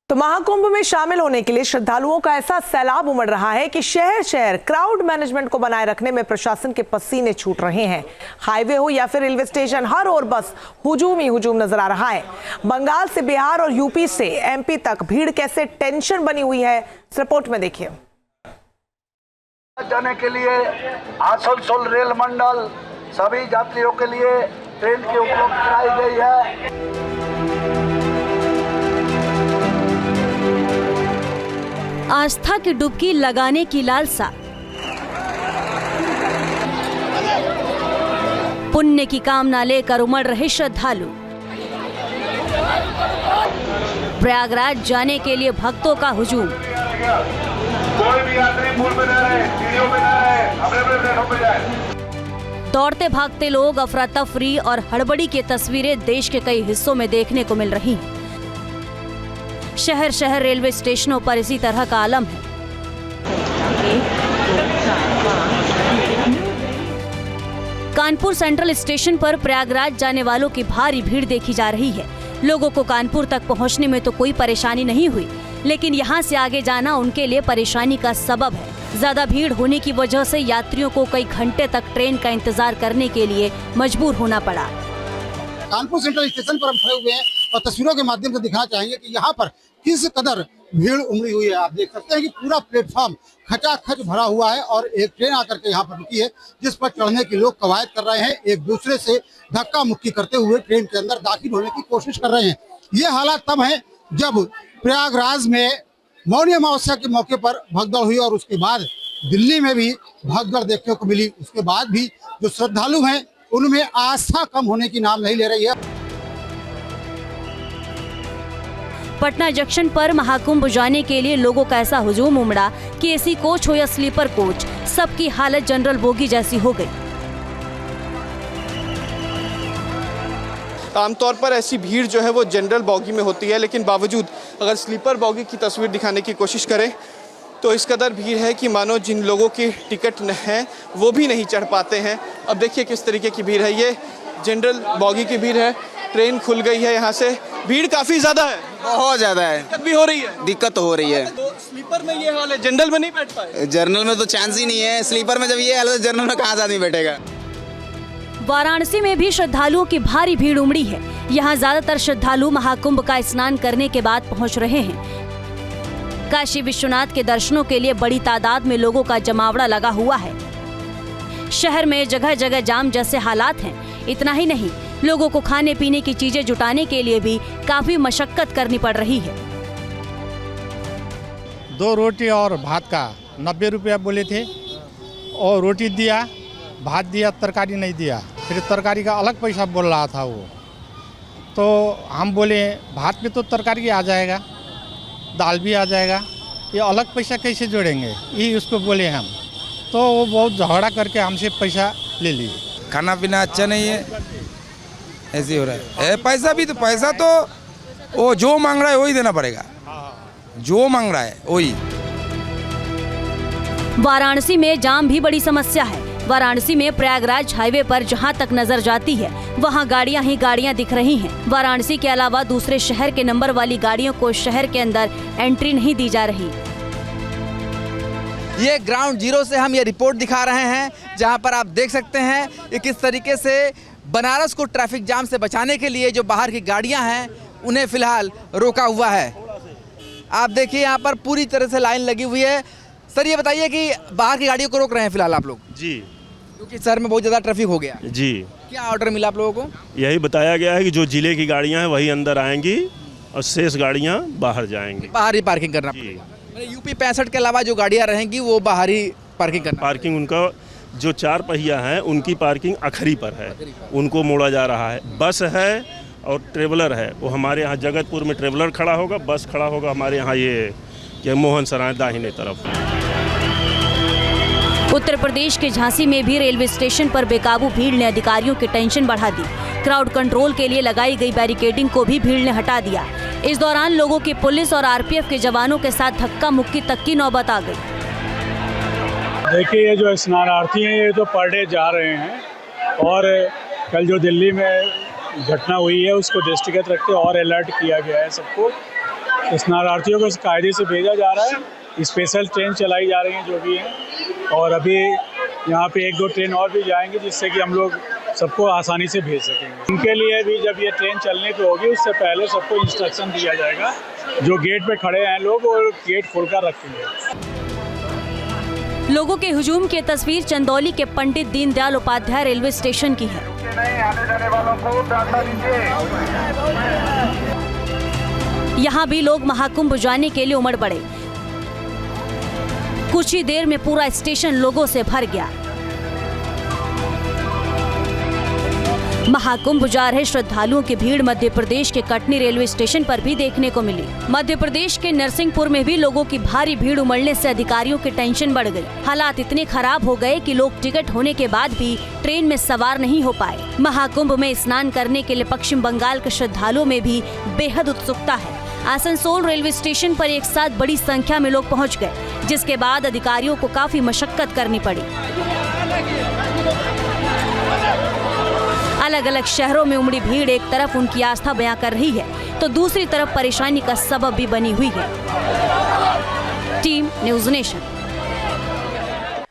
तो महाकुंभ में शामिल होने के लिए श्रद्धालुओं का ऐसा सैलाब उमड़ रहा है कि शहर शहर क्राउड मैनेजमेंट को बनाए रखने में प्रशासन के पसीने छूट रहे हैं। हाईवे हो या फिर रेलवे स्टेशन, हर ओर बस हुजूम ही हुजूम नजर आ रहा है। बंगाल से बिहार और यूपी से एमपी तक भीड़ कैसे टेंशन बनी हुई है, इस रिपोर्ट में देखिए। जाने के लिए आसनसोल रेल मंडल सभी यात्रियों के लिए ट्रेन की उपलब्ध कराई गई है। आस्था की डुबकी लगाने की लालसा, पुण्य की कामना लेकर उमड़ रहे श्रद्धालु। प्रयागराज जाने के लिए भक्तों का हुजूम। कोई भी यात्री पुल पे ना रहे, सीढ़ियों पे ना रहे, अपने प्लेटफॉर्म पे जाए। दौड़ते भागते लोग, अफरा तफरी और हड़बड़ी की तस्वीरें देश के कई हिस्सों में देखने को मिल रही हैं। शहर शहर रेलवे स्टेशनों पर इसी तरह का आलम है। कानपुर सेंट्रल स्टेशन पर प्रयागराज जाने वालों की भारी भीड़ देखी जा रही है। लोगों को कानपुर तक पहुंचने में तो कोई परेशानी नहीं हुई, लेकिन यहां से आगे जाना उनके लिए परेशानी का सबब है। ज्यादा भीड़ होने की वजह से यात्रियों को कई घंटे तक ट्रेन का इंतजार करने के लिए मजबूर होना पड़ा। कानपुर सेंट्रल स्टेशन पर हम खड़े हुए हैं और तस्वीरों के माध्यम से दिखाना चाहेंगे कि यहाँ पर किस कदर भीड़ उमड़ी हुई है। आप देख सकते हैं कि पूरा प्लेटफॉर्म खचाखच भरा हुआ है और एक ट्रेन आकर के यहाँ पर रुकी है, जिस पर चढ़ने के लोग कवायद कर रहे हैं, एक दूसरे से धक्का मुक्की करते हुए ट्रेन के अंदर दाखिल होने की कोशिश कर रहे हैं। ये हालात तब है जब प्रयागराज में मौनी अमावस्या के मौके पर भगदड़ हुई और उसके बाद दिल्ली में भी भगदड़ देखने को मिली। उसके बाद भी जो श्रद्धालु हैं उनमें आस्था कम होने की नाम नहीं ले रही है। पटना जंक्शन पर महाकुंभ जाने के लिए लोगों का ऐसा हुजूम उमड़ा कि एसी कोच हो या स्लीपर कोच, सबकी हालत जनरल बोगी जैसी हो गई। आमतौर पर ऐसी भीड़ जो है वो जनरल बॉगी में होती है, लेकिन बावजूद अगर स्लीपर बॉगी की तस्वीर दिखाने की कोशिश करें तो इस कदर भीड़ है कि मानो जिन लोगों की टिकट है वो भी नहीं चढ़ पाते हैं। अब देखिए किस तरीके की भीड़ है। ये जनरल बॉगी की भीड़ है। ट्रेन खुल गई है, यहाँ से भीड़ काफ़ी ज़्यादा है, बहुत ज़्यादा है। दिक्कत भी हो रही है। दिक्कत तो हो रही है। तो स्लीपर में ये हाल है, जनरल में नहीं बैठ पाए। जर्नल में तो चांस ही नहीं है। स्लीपर में जब ये हाल है तो जर्नल में कहाँ से आदमी बैठेगा। वाराणसी में भी श्रद्धालुओं की भारी भीड़ उमड़ी है। यहाँ ज्यादातर श्रद्धालु महाकुंभ का स्नान करने के बाद पहुँच रहे हैं। काशी विश्वनाथ के दर्शनों के लिए बड़ी तादाद में लोगों का जमावड़ा लगा हुआ है। शहर में जगह जगह जाम जैसे हालात हैं। इतना ही नहीं, लोगों को खाने पीने की चीजें जुटाने के लिए भी काफी मशक्कत करनी पड़ रही है। 2 रोटी और भात का 90 रुपया बोले थे, और रोटी दिया, भात दिया, तरकारी नहीं दिया। फिर तरकारी का अलग पैसा बोल रहा था वो। तो हम बोले भात में तो तरकारी आ जाएगा, दाल भी आ जाएगा, ये अलग पैसा कैसे जोड़ेंगे, ये उसको बोले हम। तो वो बहुत झगड़ा करके हमसे पैसा ले लिए। खाना पीना अच्छा नहीं है, ऐसे हो रहा है। पैसा भी तो पैसा तो वो जो मांग रहा है वही देना पड़ेगा, जो मांग रहा है वही। वाराणसी में जाम भी बड़ी समस्या है। वाराणसी में प्रयागराज हाईवे पर जहां तक नजर जाती है वहां गाड़ियां ही गाड़ियां दिख रही हैं। वाराणसी के अलावा दूसरे शहर के नंबर वाली गाड़ियों को शहर के अंदर एंट्री नहीं दी जा रही। ये ग्राउंड जीरो से हम ये रिपोर्ट दिखा रहे हैं, जहां पर आप देख सकते हैं कि किस तरीके से बनारस को ट्रैफिक जाम से बचाने के लिए जो बाहर की गाड़ियां हैं उन्हें फिलहाल रोका हुआ है। आप देखिए यहाँ पर पूरी तरह से लाइन लगी हुई है। सर ये बताइए कि बाहर की गाड़ियों को रोक रहे हैं फिलहाल आप लोग? जी, क्योंकि शहर में बहुत ज़्यादा ट्रैफिक हो गया। जी, क्या ऑर्डर मिला आप लोगों को? यही बताया गया है कि जो जिले की गाड़ियां हैं वही अंदर आएंगी और शेष गाड़ियां बाहर जाएंगी। बाहर ही पार्किंग करना पड़ेगा। यूपी 65 के अलावा जो गाड़ियाँ रहेंगी वो बाहर ही पार्किंग करना। पार्किंग उनका जो 4 पहिया हैं उनकी पार्किंग अखरी पर है, उनको मोड़ा जा रहा है। बस है और ट्रेवलर है, वो हमारे यहाँ जगतपुर में ट्रेवलर खड़ा होगा, बस खड़ा होगा हमारे यहाँ ये मोहन सराय दाहिने तरफ। उत्तर प्रदेश के झांसी में भी रेलवे स्टेशन पर बेकाबू भीड़ ने अधिकारियों की टेंशन बढ़ा दी। क्राउड कंट्रोल के लिए लगाई गई बैरिकेडिंग को भी भीड़ ने हटा दिया। इस दौरान लोगों की पुलिस और आरपीएफ के जवानों के साथ धक्का मुक्की तक की नौबत आ गई। देखिए, ये जो स्नानार्थी हैं ये तो पर डे जा रहे हैं, और कल जो दिल्ली में घटना हुई है उसको दृष्टिगत रखते और अलर्ट किया गया है सबको। स्नानार्थियों को इस कायदे से भेजा जा रहा है। स्पेशल ट्रेन चलाई जा रही हैं जो भी हैं, और अभी यहाँ पे 1-2 ट्रेन और भी जाएंगी जिससे कि हम लोग सबको आसानी से भेज सकेंगे। उनके लिए भी जब ये ट्रेन चलने को होगी उससे पहले सबको इंस्ट्रक्शन दिया जाएगा। जो गेट पे खड़े हैं लोग वो गेट खोलकर रखेंगे। लोगों के हुजूम की तस्वीर चंदौली के पंडित दीनदयाल उपाध्याय रेलवे स्टेशन की है। यहाँ भी लोग महाकुंभ जाने के लिए उमड़ पड़े। कुछ ही देर में पूरा स्टेशन लोगों से भर गया। महाकुंभ जा रहे श्रद्धालुओं की भीड़ मध्य प्रदेश के कटनी रेलवे स्टेशन पर भी देखने को मिली। मध्य प्रदेश के नरसिंहपुर में भी लोगों की भारी भीड़ उमड़ने से अधिकारियों की टेंशन बढ़ गई। हालात इतने खराब हो गए कि लोग टिकट होने के बाद भी ट्रेन में सवार नहीं हो पाए। महाकुंभ में स्नान करने के लिए पश्चिम बंगाल के श्रद्धालुओं में भी बेहद उत्सुकता है। आसनसोल रेलवे स्टेशन पर एक साथ बड़ी संख्या में लोग पहुँच गए, जिसके बाद अधिकारियों को काफी मशक्कत करनी पड़ी। अलग अलग शहरों में उमड़ी भीड़ एक तरफ उनकी आस्था बयां कर रही है तो दूसरी तरफ परेशानी का सबब भी बनी हुई है। Team news nation.